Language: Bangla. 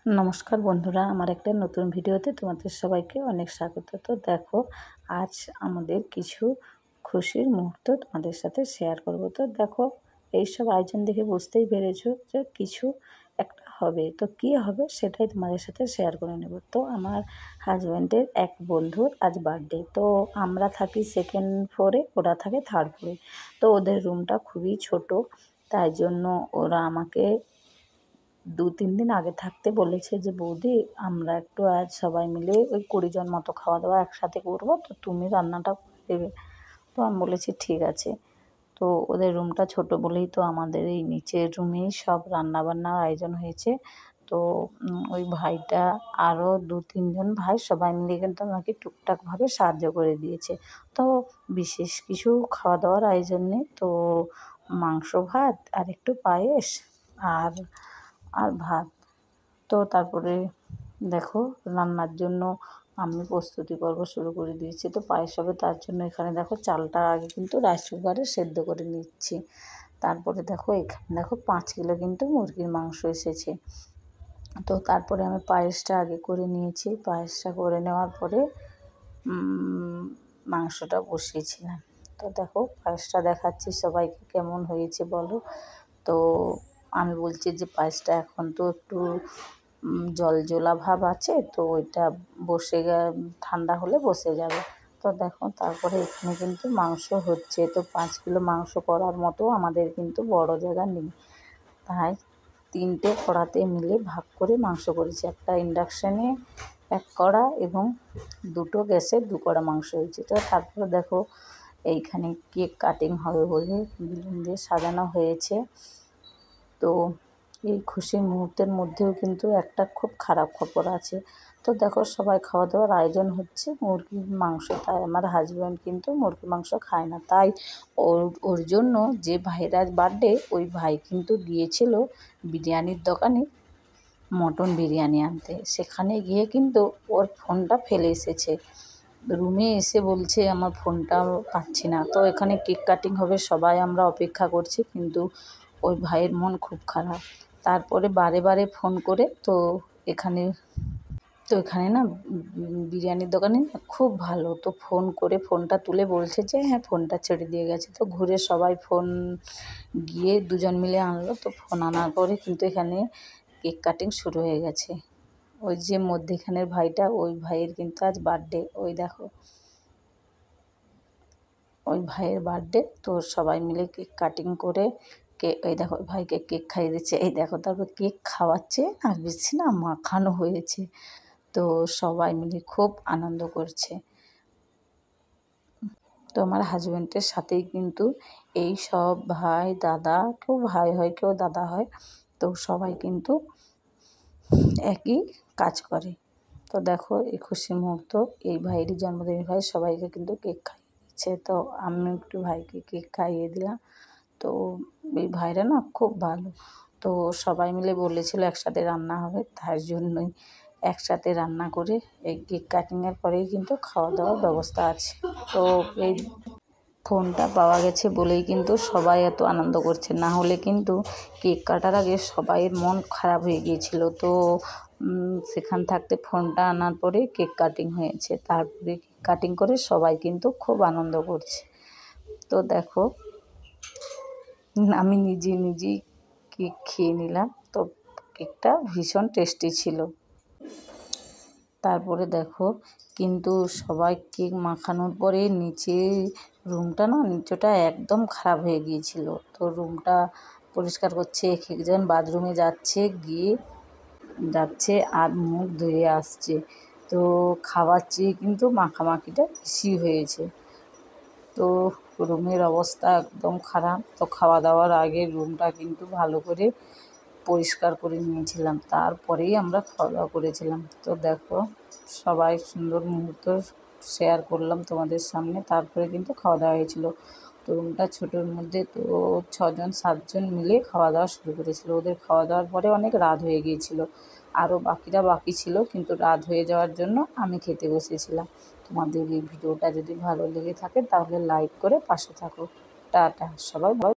নমস্কার বন্ধুরা, আমার একটা নতুন ভিডিওতে তোমাদের সবাইকে অনেক স্বাগত। তো দেখো, আজ আমাদের কিছু খুশির মুহূর্ত তোমাদের সাথে শেয়ার করব। তো দেখো, এইসব আয়োজন দেখে বুঝতেই পেরেছো যে কিছু একটা হবে। তো কী হবে সেটাই তোমাদের সাথে শেয়ার করে নেব। তো আমার হাজব্যান্ডের এক বন্ধুর আজ বার্থডে। তো আমরা থাকি সেকেন্ড ফ্লোরে, ওরা থাকে থার্ড ফ্লোরে। তো ওদের রুমটা খুবই ছোট, তাই জন্য ওরা আমাকে 2-3 দিন আগে থাকতে বলেছে যে, বৌদি আমরা একটু আজ সবাই মিলে ওই 20 জন মতো খাওয়া দাওয়া একসাথে করবো, তো তুমি রান্নাটা করে দেবে। তো আমি বলেছি ঠিক আছে। তো ওদের রুমটা ছোট বলেই তো আমাদের এই নিচের রুমেই সব রান্নাবান্নার আয়োজন হয়েছে। তো ওই ভাইটা আরও 2-3 জন ভাই সবাই মিলে কিন্তু আমাকে টুকটাকভাবে সাহায্য করে দিয়েছে। তো বিশেষ কিছু খাওয়া দাওয়ার আয়োজন নেই, তো মাংস ভাত আর একটু পায়েস আর ভাত। তো তারপরে দেখো, রান্নার জন্য আমি প্রস্তুতি পর্ব শুরু করে দিয়েছি। তো পায়েস হবে, তার জন্য এখানে দেখো চালটা আগে কিন্তু রাইস কুকারে সেদ্ধ করে নিচ্ছি। তারপরে দেখো এখানে দেখো 5 কিলো কিন্তু মুরগির মাংস এসেছে। তো তারপরে আমি পায়েসটা আগে করে নিয়েছি। পায়েসটা করে নেওয়ার পরে মাংসটা বসিয়েছিলাম। তো দেখো পায়েসটা দেখাচ্ছি সবাইকে, কেমন হয়েছে বলো। তো আমি বলছি যে পায়েসটা এখন তো একটু জলজলা ভাব আছে, তো ওইটা ঠান্ডা হলে বসে যাবে। তো দেখো তারপরে এখানে কিন্তু মাংস হচ্ছে। তো 5 কিলো মাংস করার মতো আমাদের কিন্তু বড় জায়গা নেই, তাই 3টে কড়াতে মিলে ভাগ করে মাংস করেছি। একটা ইন্ডাকশানে 1 কড়া এবং 2টো গ্যাসে 2 কড়া মাংস হয়েছে। তো তারপরে দেখো এইখানে কেক কাটিং হবে বলে বেলুন দিয়ে সাজানো হয়েছে। তো এই খুশির মুহূর্তের মধ্যেও কিন্তু একটা খুব খারাপ খবর আছে। তো দেখো সবাই খাওয়া দাওয়ার আয়োজন হচ্ছে মুরগির মাংস, তাই আমার হাজব্যান্ড কিন্তু মুরগির মাংস খায় না, তাই ওর জন্য যে ভাইয়ের আজ বার্থডে, ওই ভাই কিন্তু গিয়েছিল বিরিয়ানির দোকানে মটন বিরিয়ানি আনতে। সেখানে গিয়ে কিন্তু ওর ফোনটা ফেলে এসেছে। রুমে এসে বলছে আমার ফোনটা পাচ্ছি না। তো এখানে কেক কাটিং হবে, সবাই আমরা অপেক্ষা করছি, কিন্তু ওই ভাইয়ের মন খুব খারাপ। তারপরে বারে বারে ফোন করে এখানে না বিরিয়ানির দোকানে না খুব ভালো। তো ফোন করে ফোনটা তুলে বলছে যে হ্যাঁ ফোনটা ছেড়ে দিয়ে গেছে। তো ঘুরে সবাই ফোন গিয়ে 2জন মিলে আনলো। তো ফোন আনার পরে কিন্তু এখানে কেক কাটিং শুরু হয়ে গেছে। ওই যে মধ্যেখানের ভাইটা, ওই ভাইয়ের কিন্তু আজ বার্থডে। ওই দেখো ওই ভাইয়ের বার্থডে। তো সবাই মিলে কেক কাটিং করে এই দেখো ভাইকে কেক খাইয়ে দিচ্ছে। এই দেখো তারপর কেক খাওয়াচ্ছে আর বেশি না মাখানো হয়েছে। তো সবাই মিলে খুব আনন্দ করছে। তো আমার হাজব্যান্ডের সাথেই কিন্তু এই সব ভাই দাদা, কেউ ভাই হয় কেউ দাদা হয়, তো সবাই কিন্তু একই কাজ করে। তো দেখো এই খুশির মুহূর্ত, এই ভাইয়েরই জন্মদিন, ভাই সবাইকে কিন্তু কেক খাইয়ে দিচ্ছে। তো আমি একটু ভাইকে কেক খাইয়ে দিলাম। তো এই ভাইরা না খুব ভালো। তো সবাই মিলে বলেছিল একসাথে রান্না হবে, তার জন্যই একসাথে রান্না করে এই কেক কাটিংয়ের পরেই কিন্তু খাওয়া দাওয়ার ব্যবস্থা আছে। তো এই ফোনটা পাওয়া গেছে বলেই কিন্তু সবাই এত আনন্দ করছে, না হলে কিন্তু কেক কাটার আগে সবাইয়ের মন খারাপ হয়ে গিয়েছিল। তো সেখান থাকতে ফোনটা আনার পরে কেক কাটিং হয়েছে। তারপরে কেক কাটিং করে সবাই কিন্তু খুব আনন্দ করছে। তো দেখো আমি নিজেই কেক খেয়ে নিলাম। তো কেকটা ভীষণ টেস্টি ছিল। তারপরে দেখো কিন্তু সবাই কেক মাখানোর পরে নিচটা একদম খারাপ হয়ে গিয়েছিল। তো রুমটা পরিষ্কার করছে, একজন বাথরুমে যাচ্ছে আর মুখ ধুয়ে আসছে। তো খাওয়ার চেয়ে কিন্তু মাখামাখিটা বেশি হয়েছে। তো রুমের অবস্থা একদম খারাপ। তো খাওয়া দাওয়ার আগে রুমটা কিন্তু ভালো করে পরিষ্কার করে নিয়েছিলাম, তারপরেই আমরা খাওয়া দাওয়া করেছিলাম। তো দেখো সবাই সুন্দর মুহূর্ত শেয়ার করলাম তোমাদের সামনে। তারপরে কিন্তু খাওয়া দাওয়া হয়েছিল। তো রুমটা ছোটোর মধ্যে তো 6-7জন মিলে খাওয়া দাওয়া শুরু করেছিল। ওদের খাওয়া দাওয়ার পরে অনেক রাত হয়ে গিয়েছিল, আরও বাকি ছিল, কিন্তু রাত হয়ে যাওয়ার জন্য আমি খেতে বসেছিলাম। তোমাদের এই ভিডিওটা যদি ভালো লেগে থাকে তাহলে লাইক করে পাশে থাকো। টাটা সবাই।